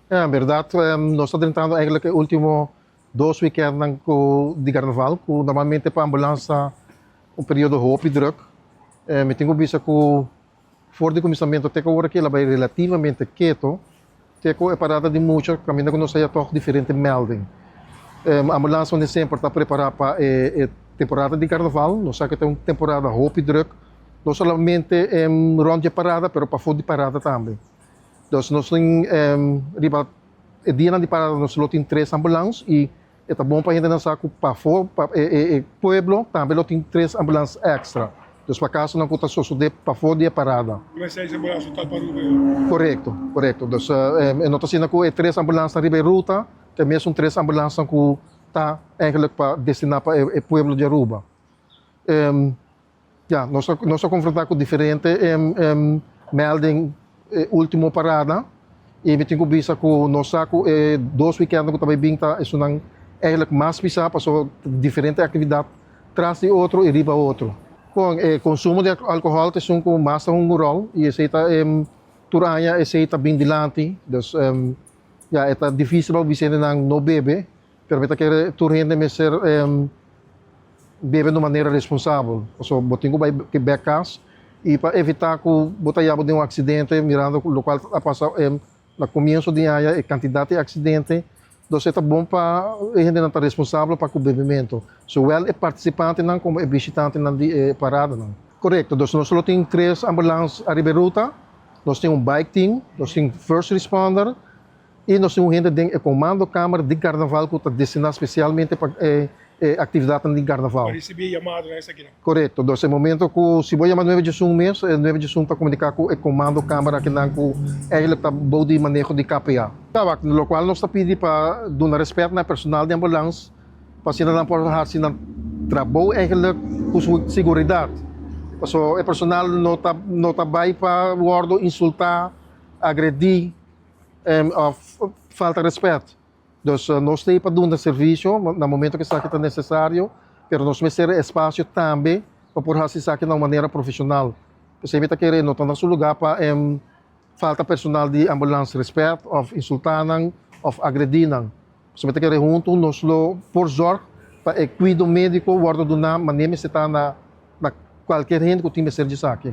É, na verdade, nós estamos tentando eigenlijk o último 2 weekends de carnaval, que normalmente para a ambulância um período hoop e druk. Eu tenho visto que voor de começamento até agora que ela vai relativamente quieto, até que é parada de muito, caminho que nós saia toch diferente melding. A ambulância onde sempre está preparada para a temporada de carnaval, nós sabemos que tem uma temporada hoop e druk, não somente rond de parada, mas para fora de parada também. Dus nós temos, riba, dia de parada nós temos 3 ambulâncias e é bom para a gente dançar para fora, para o pueblo, também nós temos 3 ambulâncias extra. Dus para caso não custa só para fora de parada. Mas aí você assuntar para o Rio. Correto, correto. Dus nós estamos com 3 ambulâncias na Ruta, também são 3 ambulâncias que está eigenlijk para destinar para o pueblo de Aruba. Ja, nós confrontamos com diferentes melding último parada e me tenho visto que nós saco 2 weekends que também binta isso não eigenlijk mais pisar passou diferente atividade traz de outro e riba outro com consumo de álcool é um com mais um rol e aceita turanya aceita bem dilante dus ja é difícil para você não beber permita que turrende me ser bebe de maneira responsável so botinho vai que becas e para evitar que botaiabo de um acidente mirando o local a passar no começo de a quantidade de acidente então é bom para a gente não estar responsável para o bebimento so well é participante não como é visitante não de parada não correto então nós só temos 3 ambulâncias a Ruta nós temos bike team nós temos first responder e nós temos gente de comando câmara de carnaval que está destinado especialmente para atividade de carnaval. Para receber chamada nessa aqui. Correto. Então, no momento que se vou chamar 9 de junho mês, 9 de junho está comunicar com o comando câmara que não com ele está bom de manejo de KPA. Tá, no qual nós está pedindo para dar respeito na personal de ambulância, para se não pode fazer não trabalho eigenlijk com segurança. Então, o personal não está bem para o insultar, agredir, falta de respeito. Dus nós temos para dar serviço no momento que isso aqui está necessário, mas nós temos ter espaço também para poder fazer isso aqui de uma maneira profissional. Você evita que não está no seu lugar para falta personal de ambulância respeito, ou insultar, ou agredir. Você evita que junto nós por zorg para o cuidado médico guarda de uma maneira que está na qualquer gente que tem serviço aqui.